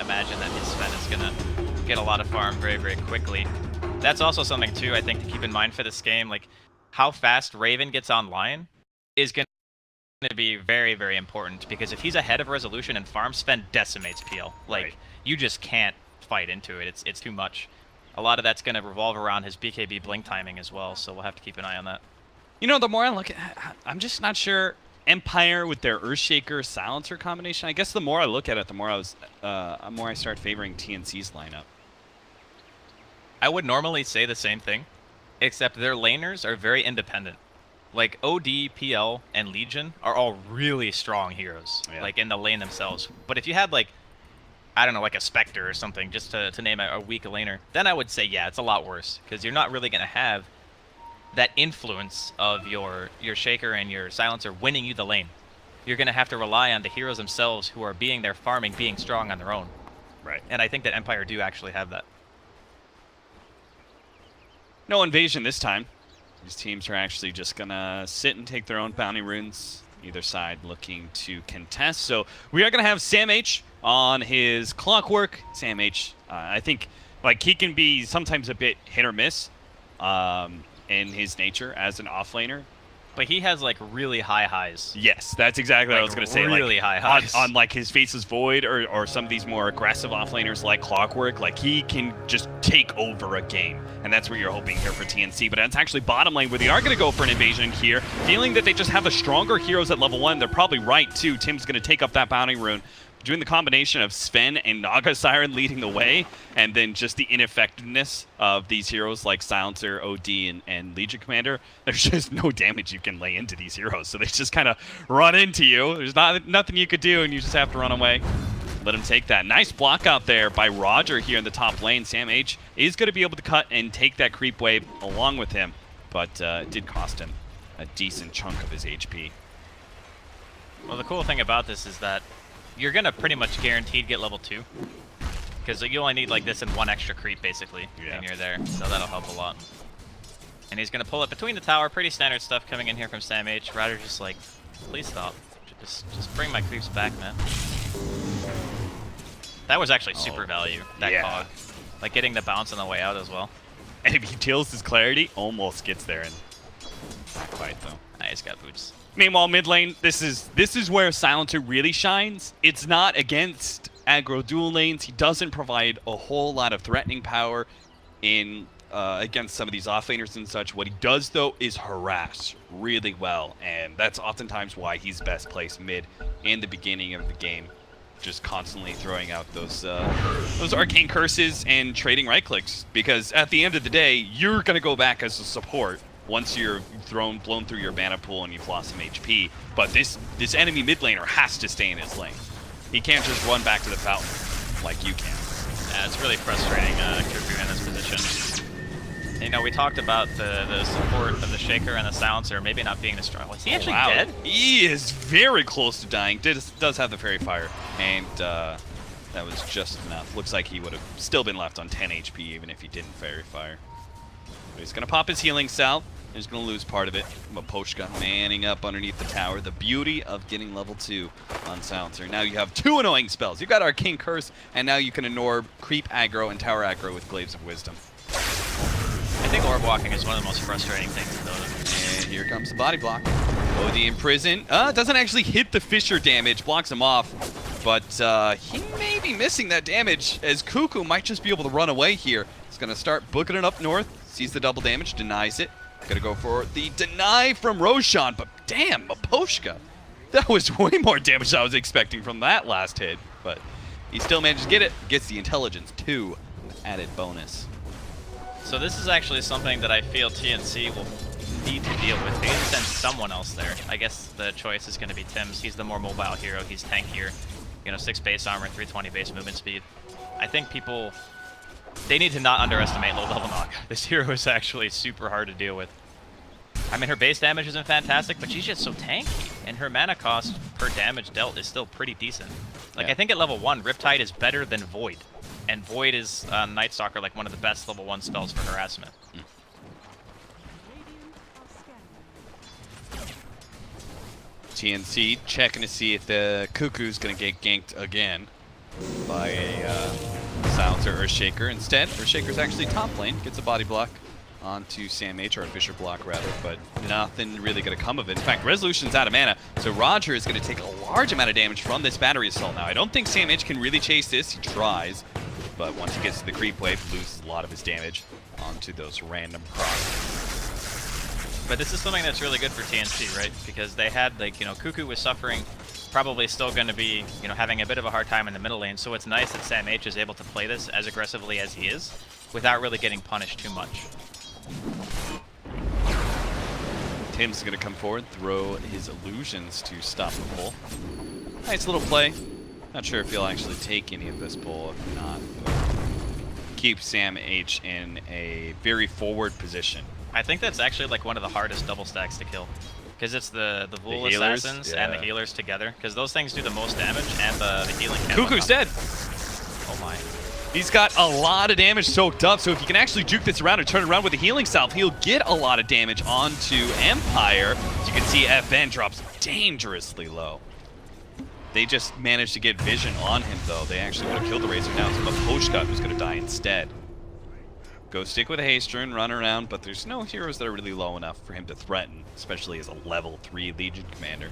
imagine that his Sven is gonna get a lot of farm very, very quickly. That's also something too, I think, to keep in mind for this game. Like, how fast Raven gets online is gonna be very, very important, because if he's ahead of Resolution and farm, Sven decimates PL. Like, Right. you just can't fight into it. It's too much. A lot of that's gonna revolve around his BKB blink timing as well, so we'll have to keep an eye on that. You know, the more I look at, I'm just not sure. Empire with their Earthshaker Silencer combination. I guess the more I look at it, the more I start favoring TNC's lineup. I would normally say the same thing, except their laners are very independent. Like, OD, PL, and Legion are all really strong heroes, like, in the lane themselves. But if you had, like, I don't know, like a Spectre or something, just to name a weak laner, then I would say, yeah, it's a lot worse, because you're not really going to have that influence of your Shaker and your Silencer winning you the lane. You're going to have to rely on the heroes themselves who are being there farming, being strong on their own. Right. And I think that Empire do actually have that. No invasion this time. These teams are actually just going to sit and take their own bounty runes, either side looking to contest. So we are going to have Sam H on his Clockwork. Sam H, I think, like, he can be sometimes a bit hit or miss in his nature as an offlaner. But he has, like, really high highs. Yes, that's exactly what I was going to say. Really like, high highs. On like his Faceless Void or some of these more aggressive offlaners like Clockwork, like he can just take over a game. And that's what you're hoping here for TNC. But that's actually bottom lane where they are going to go for an invasion here. Feeling that they just have the stronger heroes at level 1. They're probably right, too. Tim's going to take up that bounty rune. Doing the combination of Sven and Naga Siren leading the way, and then just the ineffectiveness of these heroes like Silencer, OD, and Legion Commander. There's just no damage you can lay into these heroes, so they just kind of run into you. There's nothing you could do, and you just have to run away. Let him take that. Nice block out there by Roger here in the top lane. Sam H is going to be able to cut and take that creep wave along with him, but it did cost him a decent chunk of his HP. Well, the cool thing about this is that you're going to pretty much guaranteed get level 2. Because you only need like this and one extra creep, basically, and you're there. So that'll help a lot. And he's going to pull it between the tower. Pretty standard stuff coming in here from Sam H. Ryder's just like, please stop. Just bring my creeps back, man. That was actually super value, that cog. Like, getting the bounce on the way out as well. And if he kills his clarity, almost gets there, and not quite, though. Nah, he's got boots. Meanwhile, mid lane, this is where Silencer really shines. It's not against aggro dual lanes. He doesn't provide a whole lot of threatening power in against some of these offlaners and such. What he does, though, is harass really well, and that's oftentimes why he's best placed mid in the beginning of the game, just constantly throwing out those arcane curses and trading right clicks. Because at the end of the day, you're gonna go back as a support once you're blown through your mana pool and you've lost some HP. But this enemy mid laner has to stay in his lane. He can't just run back to the fountain like you can. Yeah, it's really frustrating, Kuku in this position. You know, we talked about the support of the Shaker and the Silencer maybe not being as strong. Is he actually dead? He is very close to dying. Does have the Fairy Fire, and that was just enough. Looks like he would have still been left on 10 HP even if he didn't Fairy Fire. But he's going to pop his healing salve. He's going to lose part of it. Maposhka manning up underneath the tower. The beauty of getting level 2 on Silencer. Now you have 2 annoying spells. You've got Arcane Curse, and now you can ignore creep aggro and tower aggro with Glaives of Wisdom. I think orb walking is one of the most frustrating things in Dota. And here comes the body block. OD in prison. Doesn't actually hit the Fissure damage. Blocks him off. But he may be missing that damage, as Kuku might just be able to run away here. He's going to start booking it up north. Sees the double damage. Denies it. Gonna go for the deny from Roshan, but damn, Maposhka. That was way more damage than I was expecting from that last hit, but he still managed to get it. Gets the intelligence 2 added bonus. So this is actually something that I feel TNC will need to deal with. They need to send someone else there. I guess the choice is going to be Tim's. He's the more mobile hero. He's tankier. You know, 6 base armor, 320 base movement speed. I think people... They need to not underestimate low-level Naga. This hero is actually super hard to deal with. I mean, her base damage isn't fantastic, but she's just so tanky. And her mana cost per damage dealt is still pretty decent. Like, I think at level 1, Riptide is better than Void. And Void is, Night Stalker, like one of the best level 1 spells for harassment. TNC checking to see if the Cuckoo's going to get ganked again by a Silencer Earthshaker. Instead, Earthshaker's actually top lane, gets a body block onto Sam H, or a Fisher block rather, but nothing really going to come of it. In fact, Resolution's out of mana, so Roger is going to take a large amount of damage from this battery assault. Now, I don't think Sam H can really chase this. He tries, but once he gets to the creep wave, he loses a lot of his damage onto those random procs. But this is something that's really good for TNC, right? Because they had, like, you know, Cuckoo was suffering, probably still going to be, you know, having a bit of a hard time in the middle lane, so it's nice that Sam H is able to play this as aggressively as he is without really getting punished too much. Tim's going to come forward, throw his illusions to stop the pull. Nice little play. Not sure if he'll actually take any of this pull. If not, keep Sam H in a very forward position. I think that's actually like one of the hardest double stacks to kill. Because it's the Vul healers, Assassins yeah, and the healers together. Because those things do the most damage, and the healing can. Cuckoo's dead! Oh my. He's got a lot of damage soaked up, so if you can actually juke this around and turn around with a healing salve, he'll get a lot of damage onto Empire. As you can see, FN drops dangerously low. They just managed to get vision on him, though. They actually would have killed the Razor now. It's Maposhka who's going to die instead. Go stick with a haste rune, run around, but there's no heroes that are really low enough for him to threaten, especially as a level 3 Legion commander.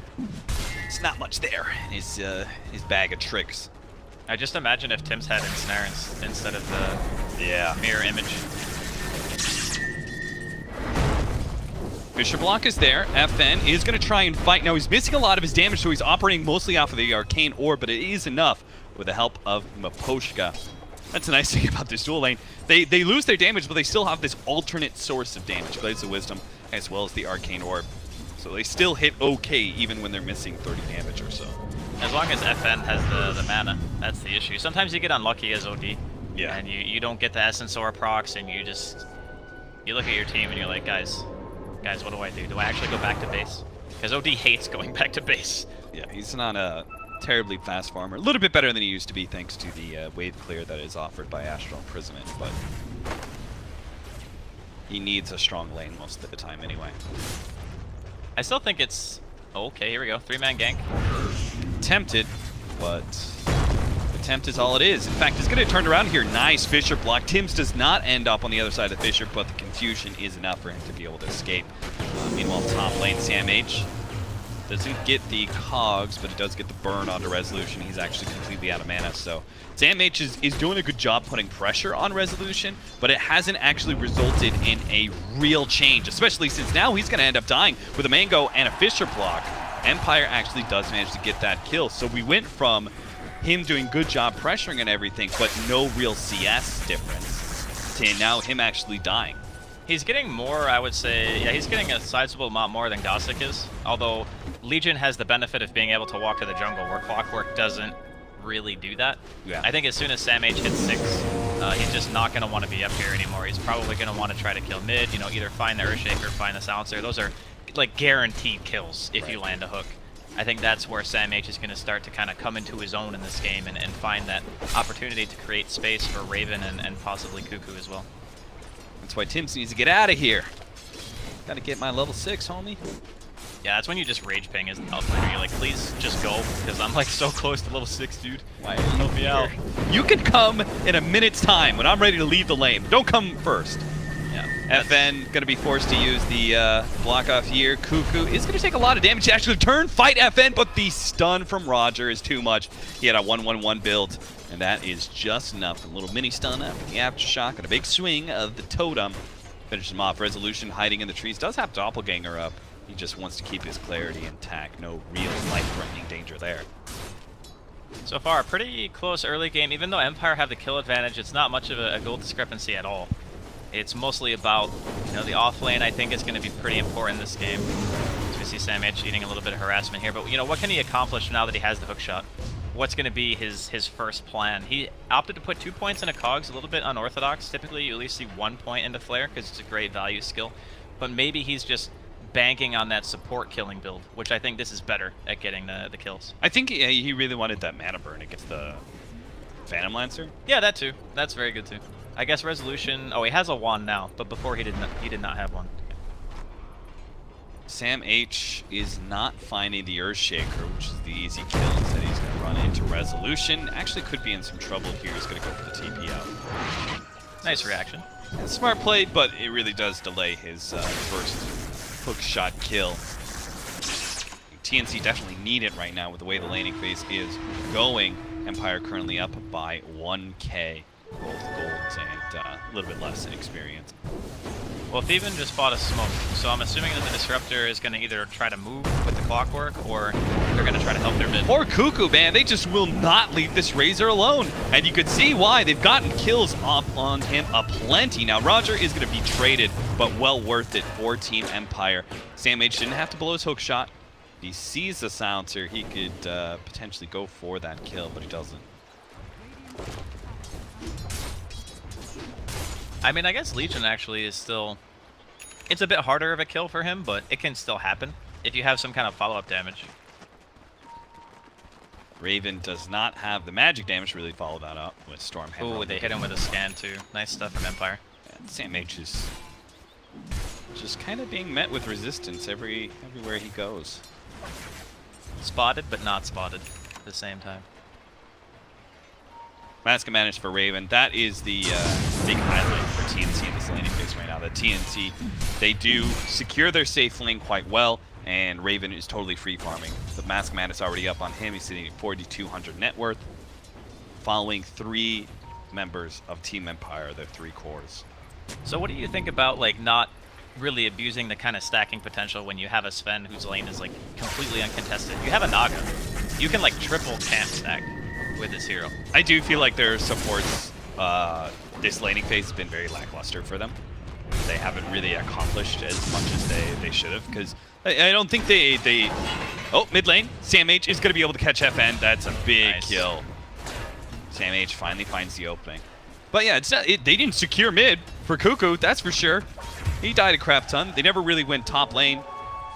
It's not much there in his bag of tricks. I just imagine if Tim's had Ensnare instead of the mirror image. Fisher block is there. FN is going to try and fight. Now, he's missing a lot of his damage, so he's operating mostly off of the Arcane Orb, but it is enough with the help of Maposhka. That's the nice thing about this dual lane. They lose their damage, but they still have this alternate source of damage, Blades of Wisdom, as well as the Arcane Orb. So they still hit okay, even when they're missing 30 damage or so. As long as FN has the mana, that's the issue. Sometimes you get unlucky as OD, yeah, and you don't get the Essence Aura procs, and you look at your team and you're like, guys, what do I do? Do I actually go back to base? Because OD hates going back to base. Yeah, he's not a terribly fast farmer. A little bit better than he used to be, thanks to the wave clear that is offered by Astral Imprisonment, but he needs a strong lane most of the time anyway. I still think it's... Okay, here we go. 3-man gank. Tempted, but attempt is all it is. In fact, it's going to turn around here. Nice Fisher block. Tim's does not end up on the other side of Fisher, but the confusion is enough for him to be able to escape. Meanwhile, top lane, Sam H doesn't get the cogs, but it does get the burn onto Resolution. He's actually completely out of mana, so Sam H is doing a good job putting pressure on Resolution, but it hasn't actually resulted in a real change, especially since now he's going to end up dying with a Mango and a Fisher block. Empire actually does manage to get that kill, so we went from him doing good job pressuring and everything, but no real CS difference, to now him actually dying. He's getting more, I would say, yeah, he's getting a sizable amount more than Gossick is, although Legion has the benefit of being able to walk to the jungle, where Clockwork doesn't really do that. Yeah. I think as soon as Sam H hits 6, he's just not going to want to be up here anymore. He's probably going to want to try to kill mid, you know, either find the Earthshaker, find the Silencer. Those are, like, guaranteed kills if you land a hook. I think that's where Sam H is going to start to kind of come into his own in this game and find that opportunity to create space for Raven and possibly Cuckoo as well. That's why Tim needs to get out of here. Gotta get my level 6, homie. Yeah, that's when you just rage ping as the top laner. You're like, please just go, because I'm like so close to level 6, dude. Why help me out? You can come in a minute's time when I'm ready to leave the lane. Don't come first. Yeah. FN gonna be forced to use the block off here. Cuckoo is gonna take a lot of damage to actually turn, fight FN, but the stun from Roger is too much. He had a 1-1-1 build, and that is just enough. A little mini stun after the aftershock and a big swing of the totem. Finishes him off. Resolution hiding in the trees. Does have Doppelganger up. He just wants to keep his clarity intact. No real life-threatening danger there. So far, pretty close early game. Even though Empire have the kill advantage, it's not much of a gold discrepancy at all. It's mostly about, you know, the off lane. I think is going to be pretty important in this game. So we see Sam H eating a little bit of harassment here, but you know, what can he accomplish now that he has the hook shot? What's going to be his first plan? He opted to put 2 points into cogs, a little bit unorthodox. Typically, you at least see 1 point into flare because it's a great value skill. But maybe he's just banking on that support killing build, which I think this is better at getting the kills. I think he really wanted that mana burn against the Phantom Lancer. Yeah, that too. That's very good too. I guess Resolution. Oh, he has a wand now, but before he did not have one. Sam H is not finding the Earthshaker, which is the easy kill. Instead, he's going to run into Resolution. Actually could be in some trouble here. He's going to go for the TP out. Nice reaction. Yeah, smart play, but it really does delay his first hook shot kill. TNC definitely need it right now with the way the laning phase is going. Empire currently up by 1k both golds and a little bit less in experience. Well, Thievin just bought a smoke, so I'm assuming that the Disruptor is going to either try to move with the Clockwork, or they're going to try to help their mid. Or Cuckoo, man, they just will not leave this Razor alone. And you could see why. They've gotten kills off on him aplenty. Now, Roger is going to be traded, but well worth it for Team Empire. Sam H didn't have to blow his hook shot. He sees the silencer, he could potentially go for that kill, but he doesn't. I mean, I guess Legion actually is still... It's a bit harder of a kill for him, but it can still happen if you have some kind of follow-up damage. Raven does not have the magic damage to really follow that up with Storm Hammer. Ooh, they hit him with a scan too. Nice stuff from Empire. And Sam H is just kind of being met with resistance everywhere he goes. Spotted, but not spotted at the same time. Mask advantage for Raven. That is the big highlight for TNC in this laning phase right now. The TNC, they do secure their safe lane quite well, and Raven is totally free farming. The Mask Man is already up on him. He's sitting at 4,200 net worth, following 3 members of Team Empire, their 3 cores. So what do you think about like not really abusing the kind of stacking potential when you have a Sven whose lane is like completely uncontested? You have a Naga. You can like triple camp stack with this hero. I do feel like their supports, this laning phase has been very lackluster for them. They haven't really accomplished as much as they should have, because I don't think they... Oh, mid lane. Sam H is going to be able to catch FN. That's a big kill. Sam H finally finds the opening. But yeah, it's not, they didn't secure mid for Cuckoo, that's for sure. He died a crap ton. They never really went top lane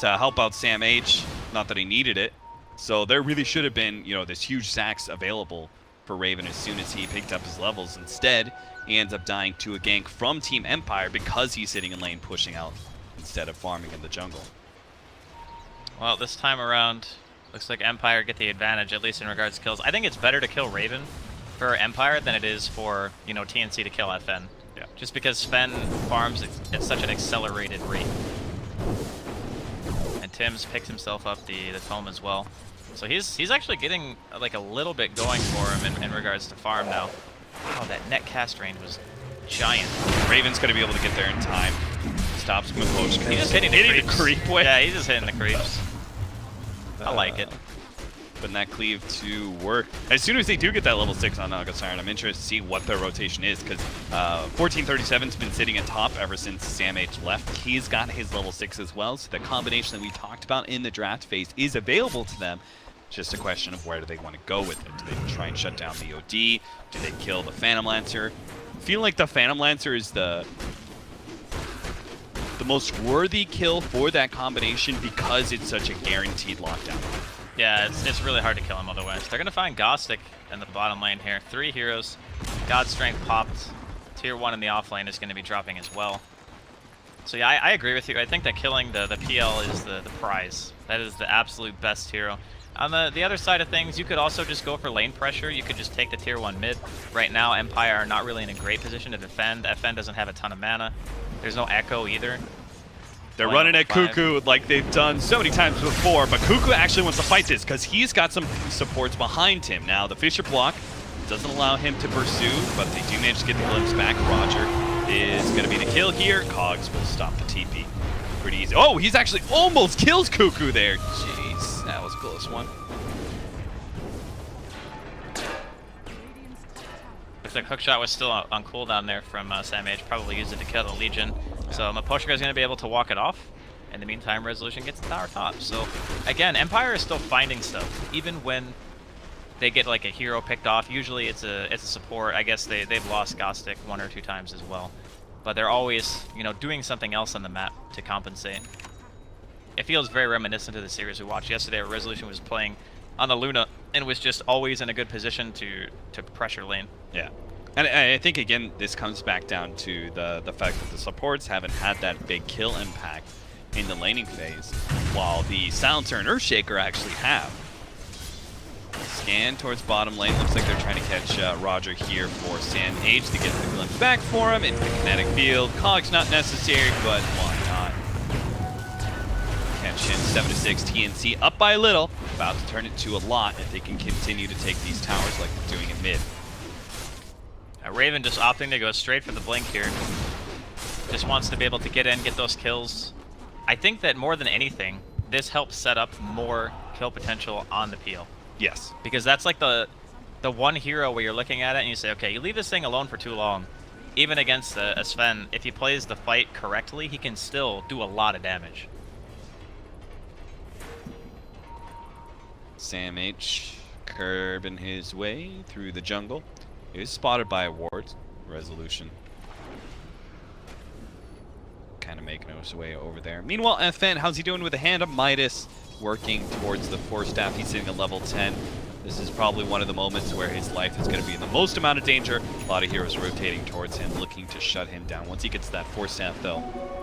to help out Sam H. Not that he needed it. So there really should have been, you know, this huge Zax available for Raven as soon as he picked up his levels. Instead, he ends up dying to a gank from Team Empire because he's sitting in lane pushing out instead of farming in the jungle. Well, this time around, looks like Empire get the advantage, at least in regards to kills. I think it's better to kill Raven for Empire than it is for, you know, TNC to kill FN. Yeah. Just because Sven farms at such an accelerated rate. And Tim's picked himself up the tome as well. So he's actually getting like a little bit going for him in regards to farm now. Wow, that net cast range was giant. Raven's going to be able to get there in time. Stops Maposhka. He's just hitting the creep way. Yeah, he's just hitting the creeps. I like it. Putting that cleave to work. As soon as they do get that level 6 on Naga Siren, I'm interested to see what their rotation is, because 1437's been sitting at top ever since Sam H left. He's got his level 6 as well, so the combination that we talked about in the draft phase is available to them. Just a question of where do they want to go with it. Do they try and shut down the OD? Do they kill the Phantom Lancer? I feel like the Phantom Lancer is the most worthy kill for that combination because it's such a guaranteed lockdown. Yeah, it's really hard to kill him otherwise. They're going to find Gostic in the bottom lane here. 3 heroes. God Strength popped. Tier 1 in the off lane is going to be dropping as well. So yeah, I agree with you. I think that killing the PL is the prize. That is the absolute best hero. On the other side of things, you could also just go for lane pressure. You could just take the tier 1 mid. Right now, Empire are not really in a great position to defend. FN doesn't have a ton of mana. There's no Echo either. They're running at Cuckoo like they've done so many times before, but Cuckoo actually wants to fight this because he's got some supports behind him. Now, the Fisher block doesn't allow him to pursue, but they do manage to get the glimpse back. Roger is going to be the kill here. Cogs will stop the TP. Pretty easy. Oh, he's actually almost kills Cuckoo there. Jeez, that was a close one. Looks like Hookshot was still on cooldown there from Sam H. Probably used it to kill the Legion. So Maposhka is going to be able to walk it off. In the meantime, Resolution gets the tower top. So again, Empire is still finding stuff, even when they get like a hero picked off. Usually it's a support. I guess they've lost Gostic 1 or 2 times as well, but they're always, you know, doing something else on the map to compensate. It feels very reminiscent of the series we watched yesterday, where Resolution was playing on the Luna and was just always in a good position to pressure lane. Yeah. And I think, again, this comes back down to the fact that the supports haven't had that big kill impact in the laning phase, while the Silencer and Earthshaker actually have. Scan towards bottom lane. Looks like they're trying to catch Roger here for Sam H to get the glimpse back for him into the kinetic field. Cog's not necessary, but why not? Catch him 7-6. TNC up by a little. About to turn it to a lot if they can continue to take these towers like they're doing in mid. Raven just opting to go straight for the blink here. Just wants to be able to get in, get those kills. I think that more than anything, this helps set up more kill potential on the peel. Yes. Because that's like the one hero where you're looking at it and you say, okay, you leave this thing alone for too long. Even against a Sven, if he plays the fight correctly, he can still do a lot of damage. Sam H curbing his way through the jungle. He is spotted by a ward. Resolution. Kind of making his way over there. Meanwhile, FN, how's he doing with the hand of Midas? Working towards the Force Staff. He's sitting at level 10. This is probably one of the moments where his life is going to be in the most amount of danger. A lot of heroes rotating towards him, looking to shut him down. Once he gets that Force Staff, though,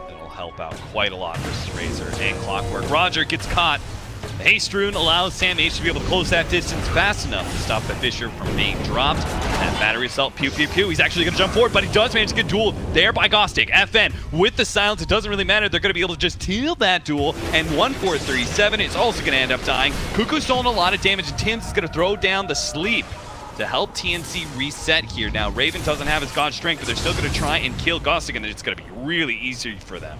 it'll help out quite a lot versus Razor and Clockwork. Roger gets caught. The Haste Rune allows Sam H to be able to close that distance fast enough to stop the Fissure from being dropped. That battery assault, pew pew pew. He's actually going to jump forward, but he does manage to get dueled there by Gostic. FN with the silence, it doesn't really matter. They're going to be able to just teal that duel, and 1-4-3-7 is also going to end up dying. Cuckoo's stolen a lot of damage, and Tim's is going to throw down the sleep to help TNC reset here. Now, Raven doesn't have his God Strength, but they're still going to try and kill Gostic, and it's going to be really easy for them.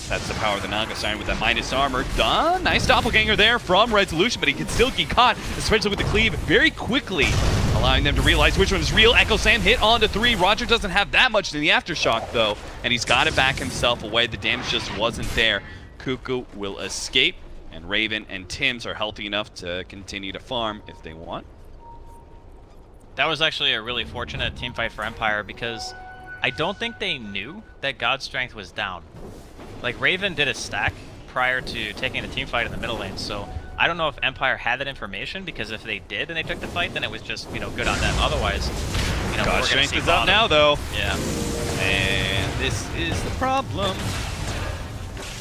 That's the power of the Naga Siren with that minus armor. Done. Nice doppelganger there from Resolution, but he can still get caught, especially with the cleave very quickly, allowing them to realize which one is real. Echo Sam hit on to 3. Roger doesn't have that much in the aftershock, though, and he's got to back himself away. The damage just wasn't there. Cuckoo will escape, and Raven and Tims are healthy enough to continue to farm if they want. That was actually a really fortunate teamfight for Empire because I don't think they knew that God Strength was down. Like, Raven did a stack prior to taking the team fight in the middle lane, so I don't know if Empire had that information, because if they did and they took the fight, then it was just, you know, good on them. Otherwise, you know, God Strength is up now, though. Yeah. And this is the problem.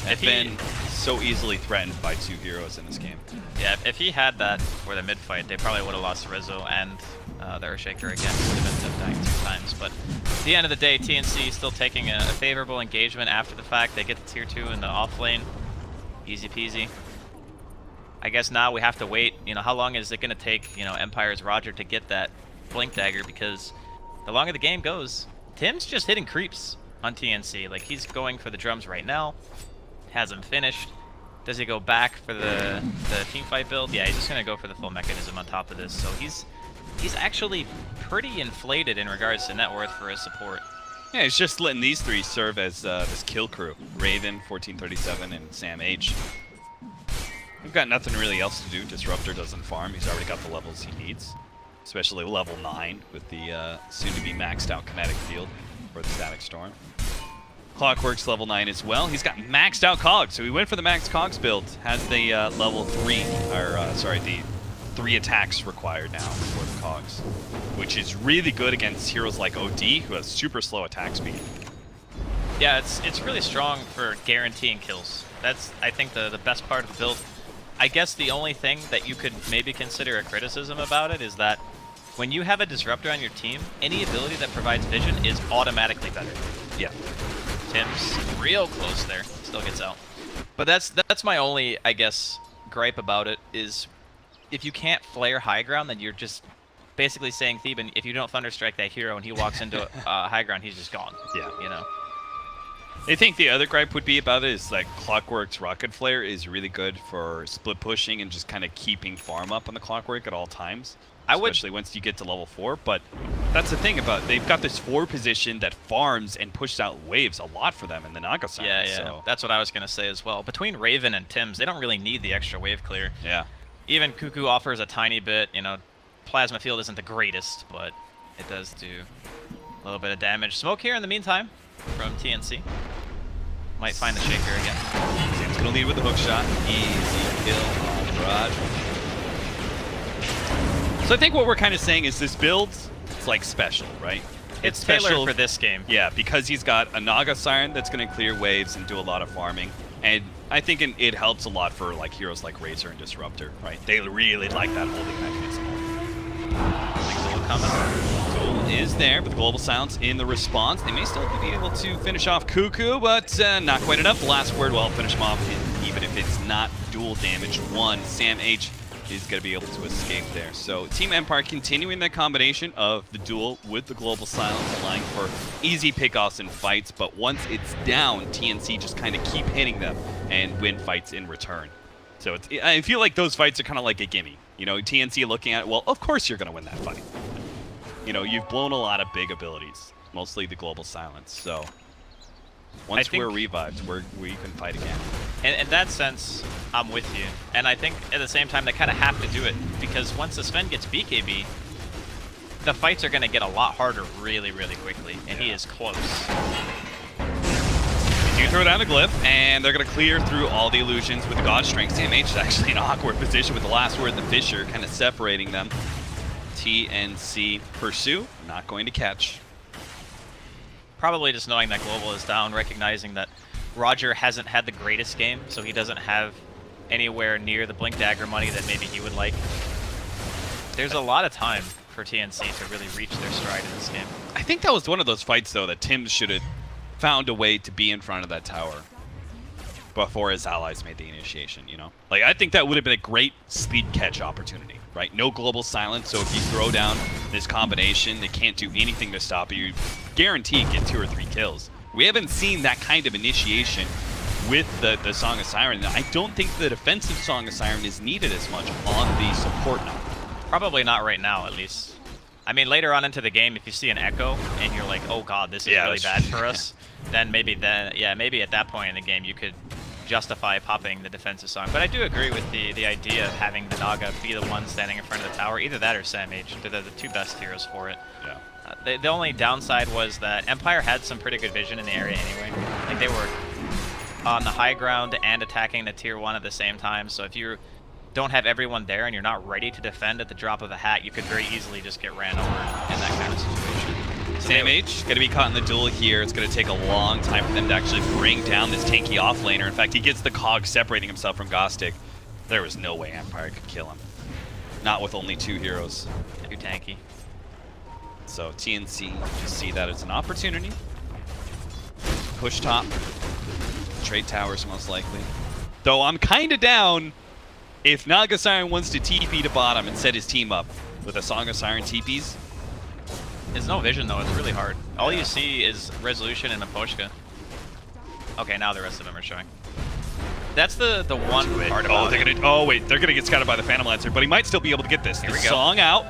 If been so easily threatened by 2 heroes in this game. Yeah, if he had that for the mid fight, they probably would have lost Rizzo and the Earthshaker again. Would have ended up dying 2 times. But at the end of the day, TNC still taking a favorable engagement after the fact. They get the tier 2 in the off lane. Easy peasy. I guess now we have to wait. You know, how long is it going to take, you know, Empire's Roger to get that Blink Dagger? Because the longer the game goes, Tim's just hitting creeps on TNC. Like, he's going for the drums right now. Has him finished. Does he go back for the teamfight build? Yeah, he's just going to go for the full mechanism on top of this. So he's actually pretty inflated in regards to net worth for his support. Yeah, he's just letting these 3 serve as this kill crew. Raven, 1437, and Sam H. We've got nothing really else to do. Disruptor doesn't farm. He's already got the levels he needs, especially level 9 with the soon-to-be maxed out kinetic field for the Static Storm. Clockwork's level 9 as well. He's got maxed out cogs, so he went for the max cogs build. Has the level 3, or sorry, the 3 attacks required now for the cogs, which is really good against heroes like OD, who has super slow attack speed. Yeah, it's really strong for guaranteeing kills. That's, I think, the best part of the build. I guess the only thing that you could maybe consider a criticism about it is that when you have a disruptor on your team, any ability that provides vision is automatically better. Yeah. Tim's real close there, still gets out. But that's my only, I guess, gripe about it, is if you can't flare high ground, then you're just basically saying, Theban, if you don't Thunderstrike that hero and he walks into high ground, he's just gone. Yeah. You know? I think the other gripe would be about it is like Clockwork's Rocket Flare is really good for split pushing and just kind of keeping farm up on the Clockwork at all times. Especially once you get to level 4, but that's the thing about they've got this 4 position that farms and pushes out waves a lot for them in the Naga side. Yeah, yeah. So. That's what I was gonna say as well. Between Raven and Tims, they don't really need the extra wave clear. Yeah. Even Cuckoo offers a tiny bit. You know, Plasma Field isn't the greatest, but it does do a little bit of damage. Smoke here in the meantime from TNC. Might find the Shaker again. Sam's gonna lead with the hook shot. Easy kill on Raj. So I think what we're kind of saying is this build, it's like special, right? It's special tailored for this game. Yeah, because he's got a Naga Siren that's going to clear waves and do a lot of farming, And I think it helps a lot for like heroes like Razor and Disruptor, right? They really like that holding mechanism. Duel coming. Duel is there with Global Silence in the response. They may still be able to finish off Cuckoo, but not quite enough. The last word, well, finish him off, even if it's not dual damage. One, Sam H is going to be able to escape there. So Team Empire continuing that combination of the duel with the Global Silence, allowing for easy pickoffs and fights, but once it's down, TNC just kind of keep hitting them and win fights in return. So I feel like those fights are kind of like a gimme. You know, TNC looking at it, well, of course you're going to win that fight. You know, you've blown a lot of big abilities, mostly the Global Silence, so once we're revived, we can fight again. In that sense, I'm with you. And I think at the same time, they kind of have to do it, because once the Sven gets BKB, the fights are going to get a lot harder really, really quickly, and he is close. They do throw down the glyph, and they're going to clear through all the illusions with the God Strength. SamH is actually in an awkward position with the last word, the Fissure, kind of separating them. TNC pursue, not going to catch. Probably just knowing that Global is down, recognizing that Roger hasn't had the greatest game, so he doesn't have anywhere near the Blink Dagger money that maybe he would like. There's a lot of time for TNC to really reach their stride in this game. I think that was one of those fights, though, that Tim should have found a way to be in front of that tower before his allies made the initiation, you know? Like, I think that would have been a great speed catch opportunity, right? No Global Silence, so if you throw down this combination, they can't do anything to stop you. Guaranteed get 2 or 3 kills. We haven't seen that kind of initiation with the Song of Siren. I don't think the defensive Song of Siren is needed as much on the support now. Probably not right now, at least. I mean, later on into the game, if you see an Echo and you're like, oh god, this is really bad for us, then maybe at that point in the game you could justify popping the defensive Song. But I do agree with the idea of having the Naga be the one standing in front of the tower. Either that or SamH. They're the two best heroes for it. Yeah. The only downside was that Empire had some pretty good vision in the area anyway. Like, they were on the high ground and attacking the tier 1 at the same time, so if you don't have everyone there and you're not ready to defend at the drop of a hat, you could very easily just get ran over in that kind of situation. SamH going to be caught in the duel here. It's going to take a long time for them to actually bring down this tanky offlaner. In fact, he gets the cog separating himself from Gostic. There was no way Empire could kill him. Not with only 2 heroes. Too tanky. So TNC just see that as an opportunity. Push top. Trade towers most likely. Though I'm kind of down if Naga Siren wants to TP to bottom and set his team up with a Song of Siren TPs. There's no vision though, it's really hard. All you see is Resolution and Aposhka. Okay, now the rest of them are showing. That's the one part about they're gonna get scouted by the Phantom Lancer, but he might still be able to get this. Here we go. Song out.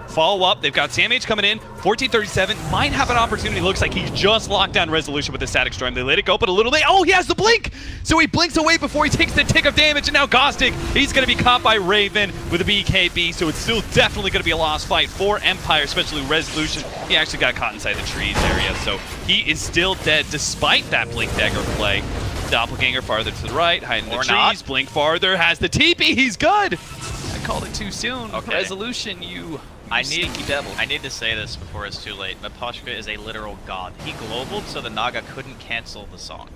Follow up. They've got SamH coming in. 1437 might have an opportunity. Looks like he's just locked down Resolution with the Static Storm. They let it go, but a little late. Oh, he has the blink! So he blinks away before he takes the tick of damage, and now Gostic, he's going to be caught by Raven with a BKB, so it's still definitely going to be a lost fight for Empire, especially Resolution. He actually got caught inside the trees area, so he is still dead despite that Blink Dagger play. Doppelganger farther to the right, hiding in the trees. Not. Blink farther, has the TP. He's good! I called it too soon. Okay. Resolution, you sneaky devil. I need to say this before it's too late. Aposhka is a literal god. He globaled so the Naga couldn't cancel the song.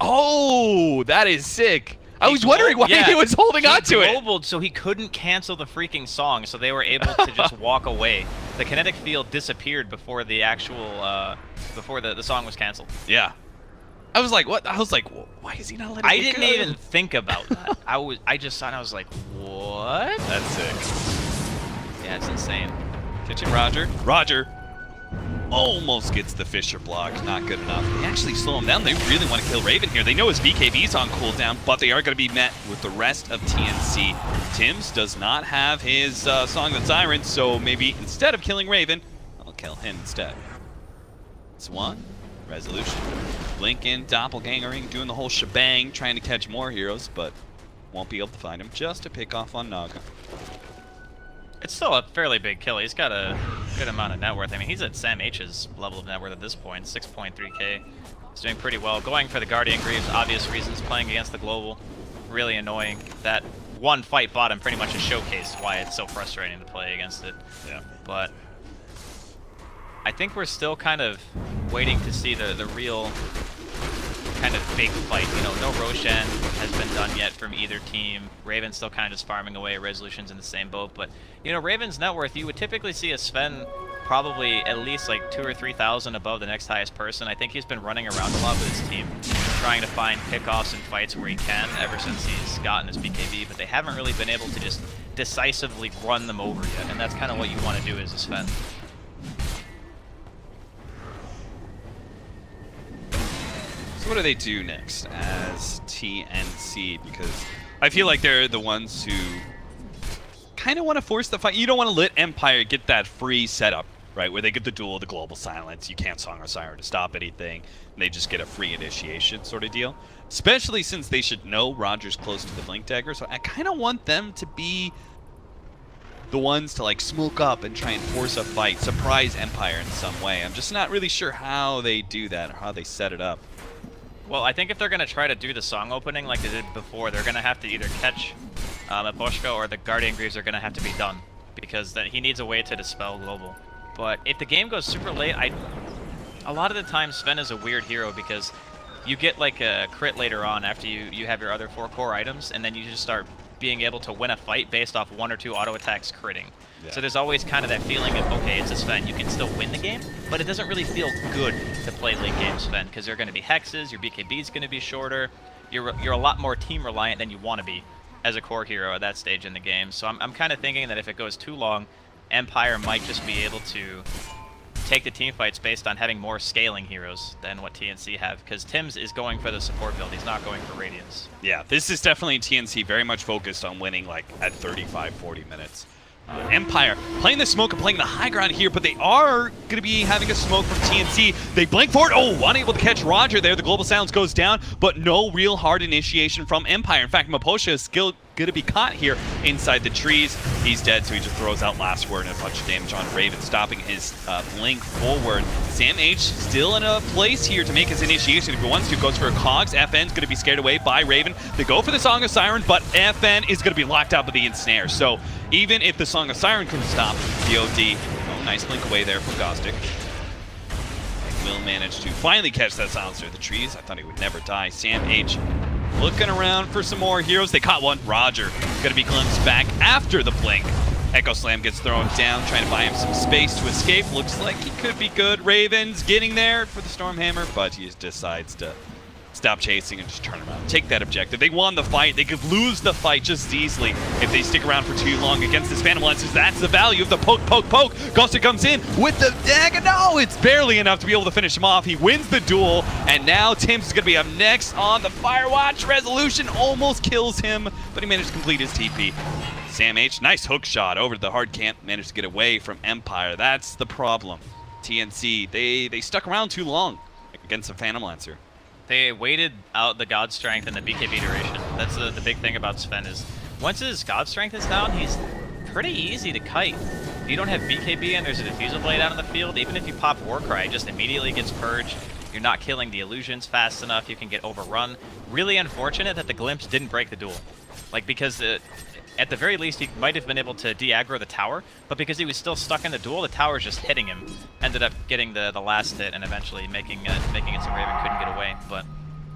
Oh, that is sick. I was wondering why he was holding on to it. He globaled so he couldn't cancel the freaking song, so they were able to just walk away. The kinetic field disappeared before the actual, before the song was canceled. Yeah. I was like, what? I was like, why is he not letting I didn't even think about that. I just saw it and I was like, what? That's sick. Yeah, it's insane. Kitchen Roger. Roger almost gets the Fissure block. Not good enough. They actually slow him down. They really want to kill Raven here. They know his BKB's on cooldown, but they are going to be met with the rest of TNC. Tims does not have his Song of Siren, so maybe instead of killing Raven, I'll kill him instead. It's one. Resolution. Lincoln, doppelgangering, doing the whole shebang, trying to catch more heroes, but won't be able to find him just to pick off on Naga. It's still a fairly big kill. He's got a good amount of net worth. I mean, he's at SamH's level of net worth at this point, 6.3k. He's doing pretty well. Going for the Guardian Greaves, obvious reasons, playing against the Global. Really annoying. That one fight bottom pretty much has showcased why it's so frustrating to play against it. Yeah. But I think we're still kind of waiting to see the real kind of big fight. You know, no Roshan has been done yet from either team. Raven's still kind of just farming away. Resolution's in the same boat. But, you know, Raven's net worth, you would typically see a Sven probably at least like 2,000 or 3,000 above the next highest person. I think he's been running around a lot with his team, trying to find pickoffs and fights where he can ever since he's gotten his BKB, but they haven't really been able to just decisively run them over yet, and that's kind of what you want to do as a Sven. So what do they do next as TNC? Because I feel like they're the ones who kind of want to force the fight. You don't want to let Empire get that free setup, right? Where they get the duel, the global silence. You can't Song of Siren to stop anything. And they just get a free initiation sort of deal. Especially since they should know Roger's close to the Blink Dagger. So I kind of want them to be the ones to like smoke up and try and force a fight, surprise Empire in some way. I'm just not really sure how they do that or how they set it up. Well, I think if they're going to try to do the song opening like they did before, they're going to have to either catch Aposhka or the Guardian Greaves are going to have to be done, because he needs a way to dispel global. But if the game goes super late, a lot of the time Sven is a weird hero because you get like a crit later on after you have your other 4 core items, and then you just start being able to win a fight based off 1 or 2 auto attacks critting. Yeah. So there's always kind of that feeling of, okay, it's a Sven, you can still win the game, but it doesn't really feel good to play late game Sven, because there are going to be hexes, your BKB is going to be shorter, you're a lot more team reliant than you want to be as a core hero at that stage in the game. So I'm kind of thinking that if it goes too long, Empire might just be able to take the team fights based on having more scaling heroes than what TNC have, because Tim's is going for the support build, he's not going for Radiance. Yeah, this is definitely TNC very much focused on winning like at 35-40 minutes. Empire playing the smoke and playing the high ground here, but they are going to be having a smoke from TNC. They blink for it. Oh, unable to catch Roger there. The global silence goes down, but no real hard initiation from Empire. In fact, Maposha is still going to be caught here inside the trees. He's dead, so he just throws out last word and a bunch of damage on Raven, stopping his blink forward. Sam H still in a place here to make his initiation. If he wants to, goes for a Cogs. FN's going to be scared away by Raven. They go for the Song of Siren, but FN is going to be locked out by the ensnare. So even if the Song of Siren can stop the OD, oh, nice blink away there from Gostic. Will manage to finally catch that silencer in the trees. I thought he would never die. Sam H looking around for some more heroes. They caught one. Roger going to be glimpsed back after the blink. Echo Slam gets thrown down, trying to buy him some space to escape. Looks like he could be good. Raven's getting there for the Stormhammer, but he decides to stop chasing and just turn around. Take that objective. They won the fight. They could lose the fight just as easily if they stick around for too long against this Phantom Lancers. That's the value of the poke, poke, poke. Ghoster comes in with the dagger. No, it's barely enough to be able to finish him off. He wins the duel, and now Tim's is going to be up next on the Firewatch. Resolution almost kills him, but he managed to complete his TP. Sam H, nice hook shot over to the hard camp, managed to get away from Empire. That's the problem. TNC, they stuck around too long against the Phantom Lancer. They waited out the God Strength and the BKB duration. That's the big thing about Sven is, once his God Strength is down, he's pretty easy to kite. If you don't have BKB and there's a Diffusal Blade out on the field, even if you pop Warcry, it just immediately gets purged. You're not killing the illusions fast enough, you can get overrun. Really unfortunate that the Glimpse didn't break the duel. Like, because at the very least, he might have been able to de-aggro the tower, but because he was still stuck in the duel, the tower's just hitting him. Ended up getting the last hit and eventually making it so Raven couldn't get away. But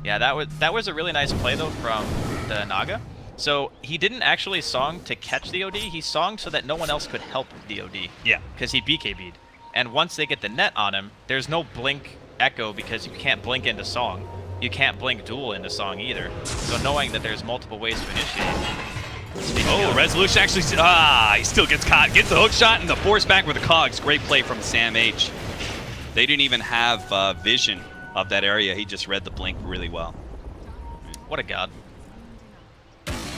yeah, that was a really nice play though from the Naga. So he didn't actually song to catch the OD, he songed so that no one else could help the OD. Yeah. Because he BKB'd. And once they get the net on him, there's no blink echo because you can't blink into song. You can't blink duel into song either. So knowing that there's multiple ways to initiate. Oh, Resolution actually, he still gets caught. Gets the hook shot and the force back with the Cogs. Great play from Sam H. They didn't even have vision of that area. He just read the blink really well. What a god.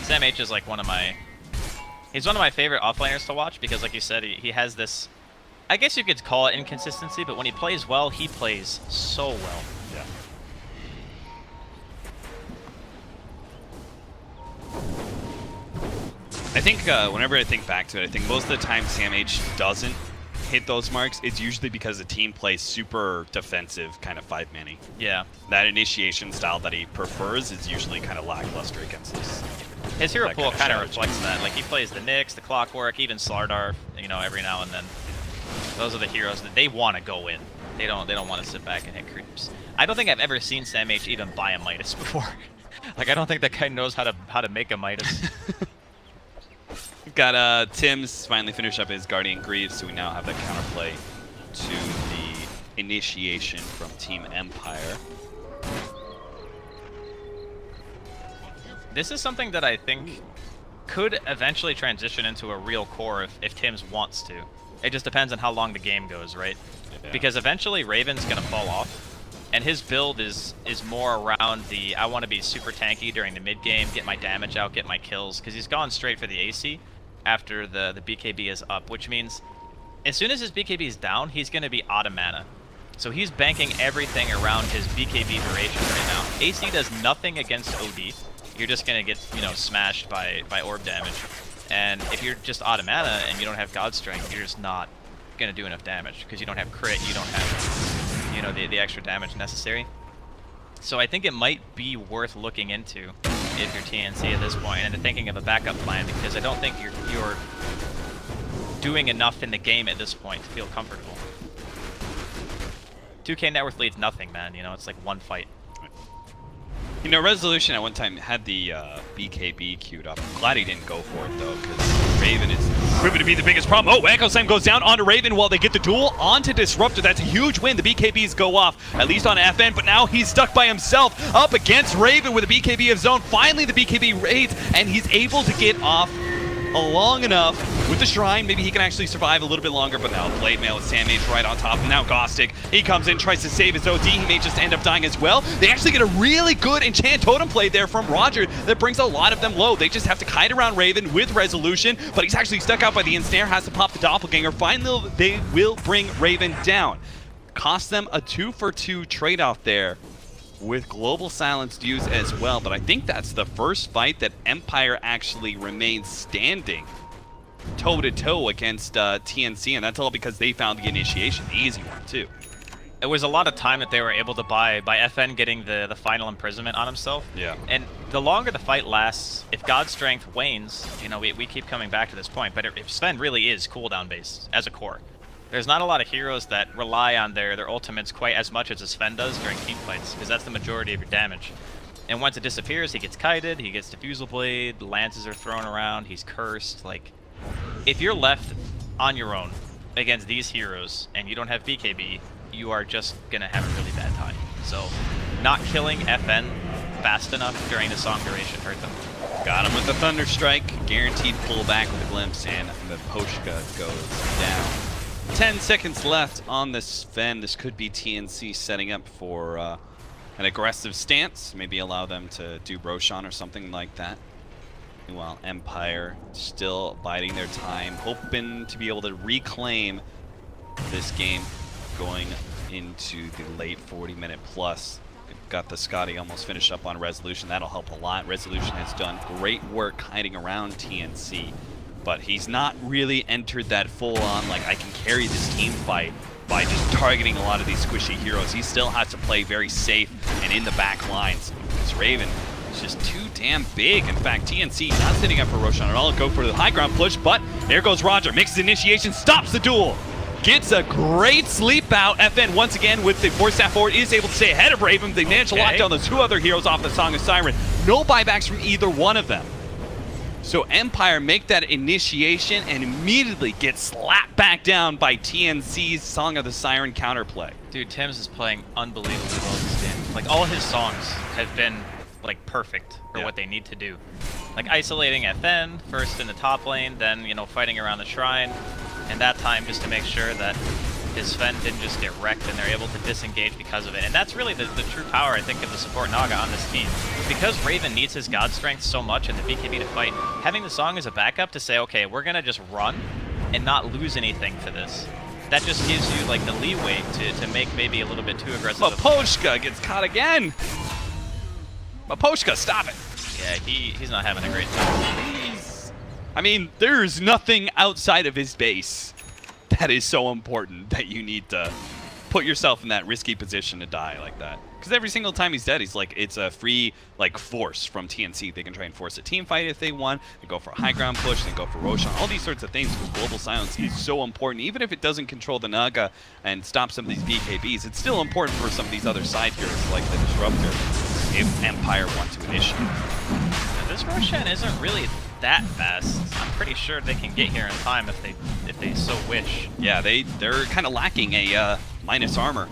Sam H is like he's one of my favorite offlaners to watch because, like you said, he has this, I guess you could call it inconsistency, but when he plays well, he plays so well. Yeah. I think whenever I think back to it, I think most of the time Sam H doesn't hit those marks. It's usually because the team plays super defensive, kind of 5-manny. Yeah. That initiation style that he prefers is usually kind of lackluster against this. His hero pool kind of reflects that. Like, he plays the Nyx, the Clockwork, even Slardar, you know, every now and then. Those are the heroes that they want to go in. They don't want to sit back and hit creeps. I don't think I've ever seen Sam H even buy a Midas before. Like, I don't think that guy knows how to make a Midas. We've got Tim's finally finished up his Guardian Greaves, so we now have the counterplay to the initiation from Team Empire. This is something that I think could eventually transition into a real core if Tim's wants to. It just depends on how long the game goes, right? Yeah. Because eventually Raven's going to fall off, and his build is more around the I want to be super tanky during the mid-game, get my damage out, get my kills, because he's gone straight for the AC after the BKB is up, which means as soon as his BKB is down, he's going to be out of mana. So he's banking everything around his BKB duration right now. AC does nothing against OD. You're just going to get, you know, smashed by orb damage. And if you're just out of mana and you don't have God Strength, you're just not going to do enough damage because you don't have crit, you don't have, you know, the extra damage necessary. So I think it might be worth looking into if you're TNC at this point and thinking of a backup plan, because I don't think you're doing enough in the game at this point to feel comfortable. 2K net worth leads nothing, man. You know, it's like one fight. You know, Resolution at one time had the BKB queued up. I'm glad he didn't go for it, though, because Raven is proven to be the biggest problem. Oh, Echo Slam goes down onto Raven while they get the duel onto Disruptor. That's a huge win. The BKBs go off, at least on FN, but now he's stuck by himself up against Raven with a BKB of his own. Finally, the BKB raids, and he's able to get off long enough with the Shrine. Maybe he can actually survive a little bit longer, but now Blade Mail with Sam H right on top. And now Gostic, he comes in, tries to save his OD. He may just end up dying as well. They actually get a really good Enchant Totem play there from Roger that brings a lot of them low. They just have to kite around Raven with Resolution, but he's actually stuck out by the Ensnare, has to pop the Doppelganger. Finally, they will bring Raven down. Cost them a 2-for-2 trade out there, with Global Silenced use as well, but I think that's the first fight that Empire actually remains standing toe-to-toe against TNC, and that's all because they found the initiation, the easy one, too. It was a lot of time that they were able to buy by FN getting the final imprisonment on himself. Yeah. And the longer the fight lasts, if God's Strength wanes, you know, we keep coming back to this point, but if Sven really is cooldown-based as a core, there's not a lot of heroes that rely on their ultimates quite as much as a Sven does during team fights, because that's the majority of your damage. And once it disappears, he gets kited, he gets Diffusal Blade, lances are thrown around, he's cursed. Like, if you're left on your own against these heroes and you don't have BKB, you are just gonna have a really bad time. So, not killing FN fast enough during the song duration hurt them. Got him with the Thunder Strike, guaranteed pullback with a Glimpse, and the Poshka goes down. 10 seconds left on this Sven. This could be TNC setting up for an aggressive stance. Maybe allow them to do Roshan or something like that. Meanwhile, Empire still biding their time, hoping to be able to reclaim this game going into the late 40-minute plus. Got the Scotty almost finished up on Resolution. That'll help a lot. Resolution has done great work hiding around TNC. But he's not really entered that full-on, like, I can carry this team fight by just targeting a lot of these squishy heroes. He still has to play very safe and in the back lines, because Raven is just too damn big. In fact, TNC not sitting up for Roshan at all. Go for the high ground push, but there goes Roger. Makes his initiation, stops the duel. Gets a great sleep out. FN once again with the Force Staff forward is able to stay ahead of Raven. They managed to lock down the two other heroes off the Song of Siren. No buybacks from either one of them. So Empire make that initiation and immediately get slapped back down by TNC's Song of the Siren counterplay. Dude, Tim's is playing unbelievably well this game. Like, all his songs have been, like, perfect for what they need to do. Like, isolating FN, first in the top lane, then, you know, fighting around the Shrine, and that time just to make sure that his Sven didn't just get wrecked and they're able to disengage because of it. And that's really the true power, I think, of the support Naga on this team. Because Raven needs his God Strength so much in the BKB to fight, having the Song as a backup to say, okay, we're gonna just run and not lose anything for this. That just gives you, like, the leeway to make maybe a little bit too aggressive. Maposhka gets caught again! Maposhka, stop it! Yeah, he's not having a great time. I mean, there's nothing outside of his base that is so important that you need to put yourself in that risky position to die like that. Because every single time he's dead, he's like, it's a free like force from TNC. They can try and force a team fight if they want. They go for a high ground push. They go for Roshan. All these sorts of things. Because Global Silence is so important. Even if it doesn't control the Naga and stop some of these BKBs, it's still important for some of these other side heroes like the Disruptor if Empire want to initiate. Now, this Roshan isn't really that fast. I'm pretty sure they can get here in time if they so wish. Yeah, they're kind of lacking a minus armor.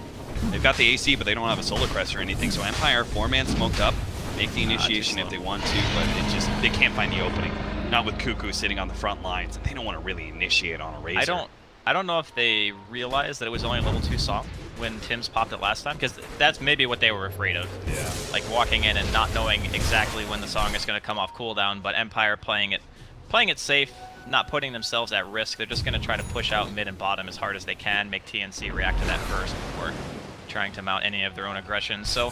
They've got the AC, but they don't have a Solar Crest or anything. So Empire 4-man smoked up, make the initiation if they want to, but they can't find the opening. Not with Cuckoo sitting on the front lines, and they don't want to really initiate on a Razor. I don't know if they realized that it was only a level 2 song when Tim's popped it last time, because that's maybe what they were afraid of. Yeah. Like walking in and not knowing exactly when the song is going to come off cooldown, but Empire playing it safe, not putting themselves at risk. They're just going to try to push out mid and bottom as hard as they can, make TNC react to that first before trying to mount any of their own aggression. So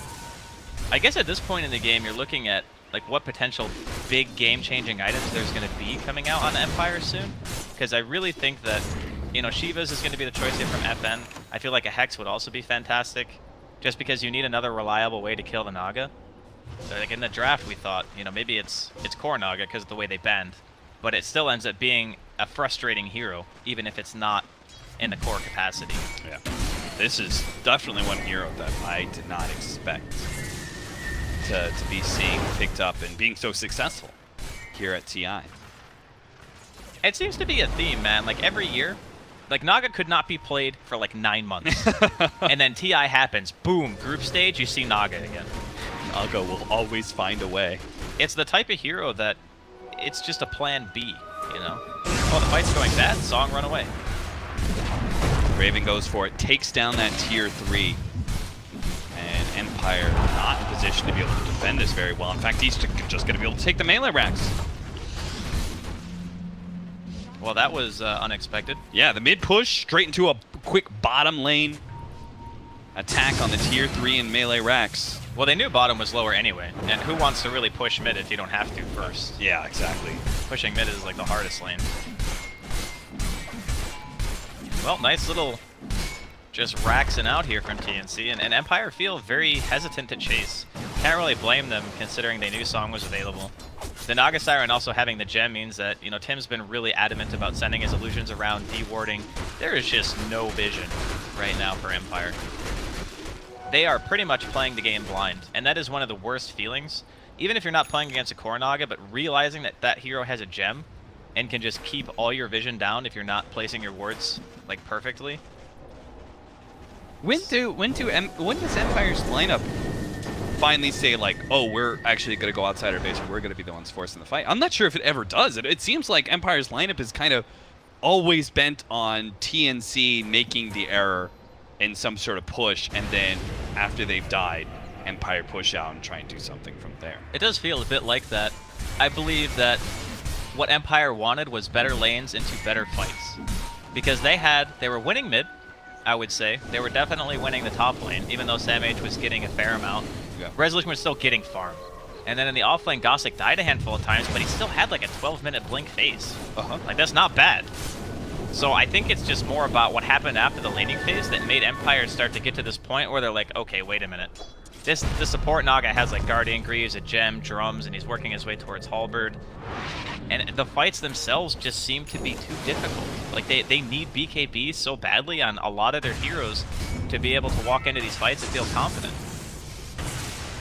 I guess at this point in the game, you're looking at like what potential big game-changing items there's going to be coming out on Empire soon, because I really think that, you know, Shiva's is going to be the choice here from FN. I feel like a Hex would also be fantastic, just because you need another reliable way to kill the Naga. So like in the draft, we thought, you know, maybe it's core Naga because of the way they bend, but it still ends up being a frustrating hero, even if it's not in the core capacity. Yeah. This is definitely one hero that I did not expect to be seeing picked up and being so successful here at TI. It seems to be a theme, man. Like every year, like Naga could not be played for like 9 months. And then TI happens, boom, group stage, you see Naga again. Naga will always find a way. It's the type of hero that it's just a plan B, you know? Oh, the fight's going bad, song run away. Raven goes for it, takes down that tier 3. And Empire not in position to be able to defend this very well. In fact, he's just going to be able to take the melee racks. Well, that was unexpected. Yeah, the mid push straight into a quick bottom lane attack on the tier 3 and melee racks. Well, they knew bottom was lower anyway, and who wants to really push mid if you don't have to first? Yeah, exactly. Pushing mid is like the hardest lane. Well, nice little just raxing out here from TNC, and Empire feel very hesitant to chase. Can't really blame them considering they knew Song was available. The Naga Siren also having the gem means that, you know, Tim's been really adamant about sending his illusions around, dewarding. There is just no vision right now for Empire. They are pretty much playing the game blind, and that is one of the worst feelings. Even if you're not playing against a core Naga, but realizing that that hero has a gem and can just keep all your vision down if you're not placing your wards like perfectly. When does Empire's lineup finally say like, oh, we're actually going to go outside our base and we're going to be the ones forcing the fight? I'm not sure if it ever does. It seems like Empire's lineup is kind of always bent on TNC making the error in some sort of push, and then after they've died, Empire push out and try and do something from there. It does feel a bit like that. I believe that what Empire wanted was better lanes into better fights, because they were winning mid, I would say. They were definitely winning the top lane, even though Sam H was getting a fair amount. Yeah. Resolution was still getting farmed. And then in the off lane, Gossick died a handful of times, but he still had like a 12-minute blink phase. Like, that's not bad. So I think it's just more about what happened after the laning phase that made Empire start to get to this point where they're like, okay, wait a minute. The support Naga has like Guardian Greaves, a gem, drums, and he's working his way towards Halberd. And the fights themselves just seem to be too difficult. Like, they need BKB so badly on a lot of their heroes to be able to walk into these fights and feel confident.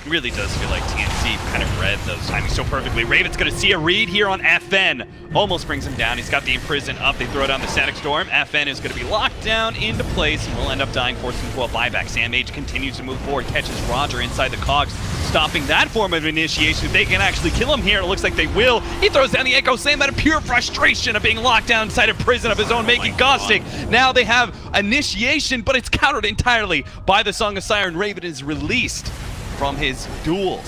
It really does feel like TNC kind of read those timings so perfectly. Raven's going to see a read here on FN. Almost brings him down. He's got the Imprison up. They throw down the Static Storm. FN is going to be locked down into place and will end up dying, forcing into a buyback. Sam H continues to move forward, catches Roger inside the cogs, stopping that form of initiation. If they can actually kill him here, it looks like they will. He throws down the Echo Slam out of pure frustration of being locked down inside a prison of his own making. Gossick, now they have initiation, but it's countered entirely by the Song of Siren. Raven is released from his duel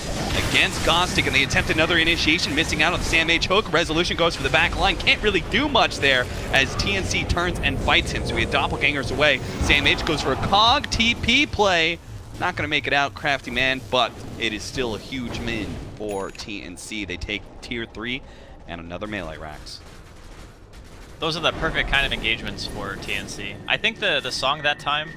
against Gostick, and they attempt another initiation, missing out on the Sam H hook. Resolution goes for the back line, can't really do much there as TNC turns and fights him, so he had doppelgangers away. Sam H goes for a cog TP play, not going to make it out, Crafty Man, but it is still a huge win for TNC. They take tier 3 and another melee racks. Those are the perfect kind of engagements for TNC. I think the song that time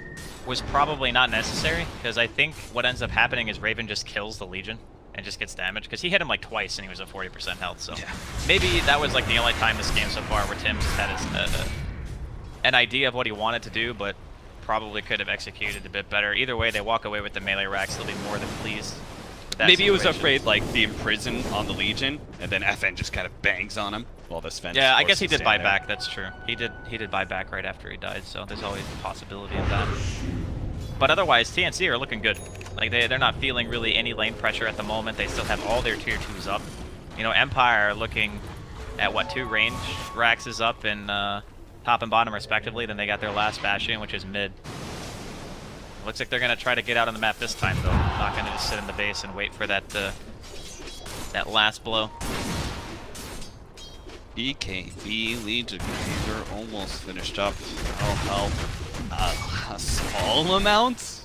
was probably not necessary, because I think what ends up happening is Raven just kills the Legion and just gets damaged, because he hit him like twice and he was at 40% health, so maybe that was like the only time this game so far where Tim just had an idea of what he wanted to do, but probably could have executed a bit better. Either way, they walk away with the melee racks, they'll be more than pleased. Maybe he was afraid, like, the imprison on the Legion, and then FN just kind of bangs on him while this fence. Yeah, I guess he did buy back. That's true. He did buy back right after he died, so there's always the possibility of that. But otherwise, TNC are looking good. Like they're not feeling really any lane pressure at the moment. They still have all their tier 2s up. You know, Empire are looking at what, 2 range racks is up in top and bottom respectively. Then they got their last Bastion, which is mid. Looks like they're gonna try to get out on the map this time, though. Not gonna just sit in the base and wait for that that last blow. BKB Legion are almost finished up. I'll help a small amount.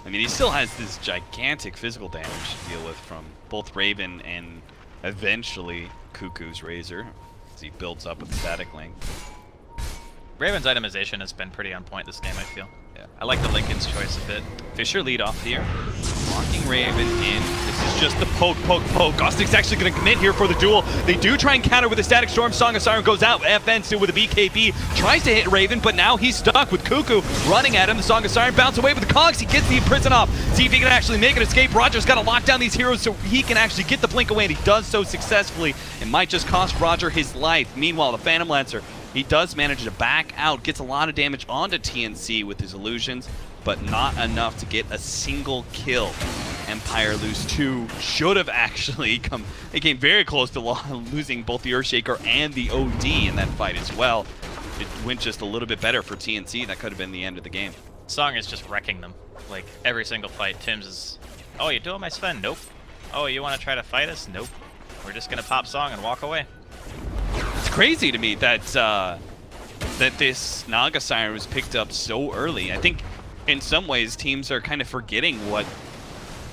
I mean, he still has this gigantic physical damage to deal with from both Raven and eventually Cuckoo's Razor as he builds up with static link. Raven's itemization has been pretty on point this game, I feel. Yeah. I like the Lincoln's choice a bit. Fisher lead off here. Locking Raven in. This is just the poke. Gostic's actually going to commit here for the duel. They do try and counter with a Static Storm. Song of Siren goes out. FN still with a BKB. Tries to hit Raven, but now he's stuck with Cuckoo running at him. The Song of Siren bounce away with the cogs. He gets the prison off. See if he can actually make an escape. Roger's got to lock down these heroes so he can actually get the blink away, and he does so successfully. It might just cost Roger his life. Meanwhile, the Phantom Lancer, he does manage to back out, gets a lot of damage onto TNC with his illusions, but not enough to get a single kill. Empire lose 2. Should have actually come. They came very close to losing both the Earthshaker and the OD in that fight as well. It went just a little bit better for TNC. That could have been the end of the game. Song is just wrecking them. Like, every single fight, Tim's is, oh, you doing my Sven? Nope. Oh, you want to try to fight us? Nope. We're just going to pop Song and walk away. It's crazy to me that that this Naga Siren was picked up so early. I think in some ways teams are kind of forgetting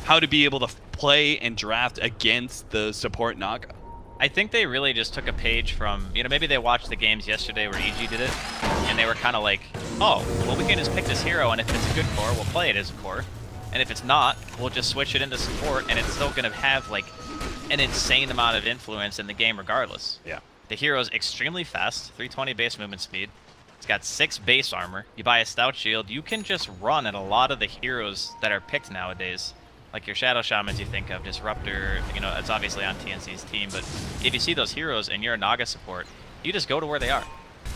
how to be able to play and draft against the support Naga. I think they really just took a page from, you know, maybe they watched the games yesterday where EG did it, and they were kind of like, oh, well, we can just pick this hero, and if it's a good core, we'll play it as a core. And if it's not, we'll just switch it into support, and it's still going to have, like, an insane amount of influence in the game regardless. Yeah. The hero's extremely fast, 320 base movement speed. It's got 6 base armor. You buy a stout shield, you can just run at a lot of the heroes that are picked nowadays. Like your Shadow Shamans you think of, Disruptor, you know, it's obviously on TNC's team, but if you see those heroes and you're a Naga support, you just go to where they are,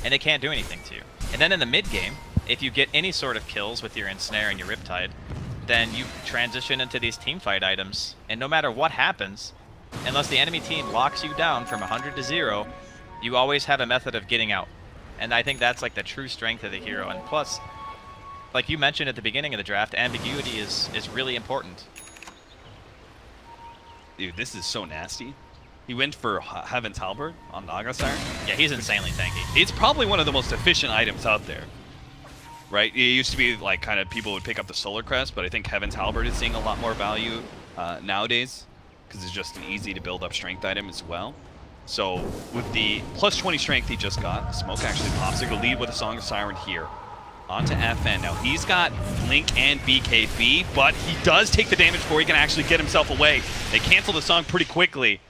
and they can't do anything to you. And then in the mid game, if you get any sort of kills with your Ensnare and your Riptide, then you transition into these teamfight items, and no matter what happens, unless the enemy team locks you down from 100 to 0, you always have a method of getting out. And I think that's like the true strength of the hero. And plus, like you mentioned at the beginning of the draft, ambiguity is really important. Dude, this is so nasty. He went for Heaven's Halberd on Naga Siren. Yeah, he's insanely tanky. It's probably one of the most efficient items out there. Right? It used to be like kind of people would pick up the Solar Crest, but I think Heaven's Halberd is seeing a lot more value nowadays because it's just an easy to build up strength item as well. So with the plus 20 strength he just got, Smoke actually pops to go lead with a Song of Siren here. Onto FN. Now he's got Blink and BKB, but he does take the damage before he can actually get himself away. They cancel the song pretty quickly.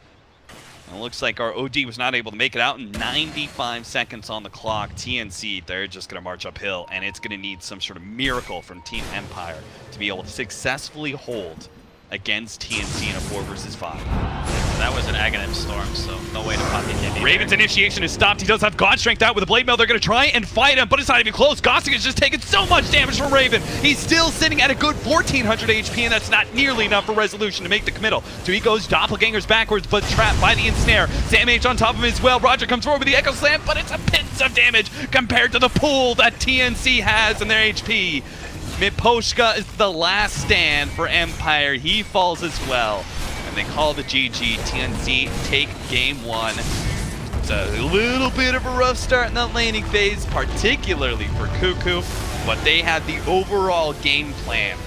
It looks like our OD was not able to make it out in 95 seconds on the clock. TNC, they're just going to march uphill, and it's going to need some sort of miracle from Team Empire to be able to successfully hold against TNC in a 4 versus 5. That was an Aghanim Storm, so no way to pop BKB. Raven's initiation is stopped. He does have God Strength out with a Blade Mail. They're going to try and fight him, but it's not even close. Gostic has just taken so much damage from Raven. He's still sitting at a good 1,400 HP, and that's not nearly enough for Resolution to make the committal. So he goes Doppelgangers backwards, but trapped by the Ensnare. Sam H on top of him as well. Roger comes forward with the Echo Slam, but it's a pinch of damage compared to the pool that TNC has in their HP. Miposhka is the last stand for Empire. He falls as well. And they call the GG. TNC take game 1. It's a little bit of a rough start in that laning phase, particularly for Cuckoo, but they had the overall game plan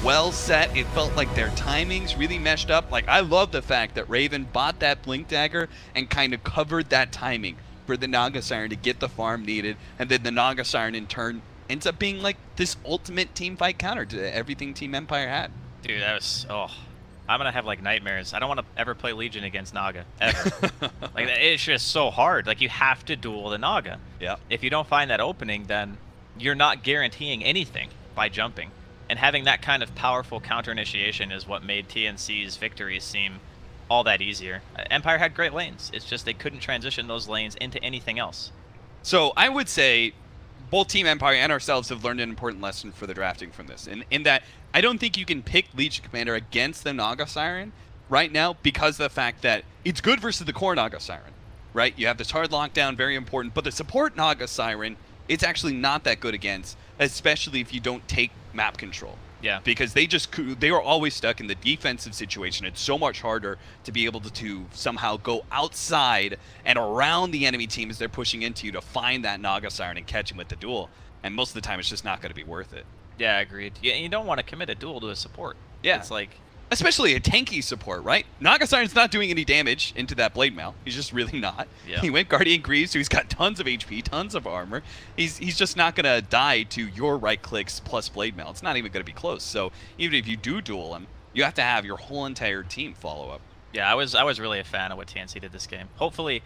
well set. It felt like their timings really meshed up. Like, I love the fact that Raven bought that Blink Dagger and kind of covered that timing for the Naga Siren to get the farm needed, and then the Naga Siren in turn ends up being like this ultimate team fight counter to everything Team Empire had. Dude, that was I'm gonna have like nightmares. I don't want to ever play Legion against Naga ever. Like it's just so hard. Like you have to duel the Naga. Yeah. If you don't find that opening, then you're not guaranteeing anything by jumping. And having that kind of powerful counter initiation is what made TNC's victories seem all that easier. Empire had great lanes. It's just they couldn't transition those lanes into anything else. So I would say both Team Empire and ourselves have learned an important lesson for the drafting from this. In that I don't think you can pick Legion Commander against the Naga Siren right now because of the fact that it's good versus the core Naga Siren, right? You have this hard lockdown, very important, but the support Naga Siren, it's actually not that good against, especially if you don't take map control. Yeah. Because they are always stuck in the defensive situation. It's so much harder to be able to somehow go outside and around the enemy team as they're pushing into you to find that Naga Siren and catch him with the duel. And most of the time, it's just not going to be worth it. Yeah, agreed. You don't want to commit a duel to a support. Yeah. It's like... Especially a tanky support, right? Naga Siren's not doing any damage into that Blade Mail. He's just really not. Yeah. He went Guardian Greaves, so he's got tons of HP, tons of armor. He's just not going to die to your right clicks plus Blade Mail. It's not even going to be close. So even if you do duel him, you have to have your whole entire team follow up. Yeah, I was really a fan of what TNC did this game. Hopefully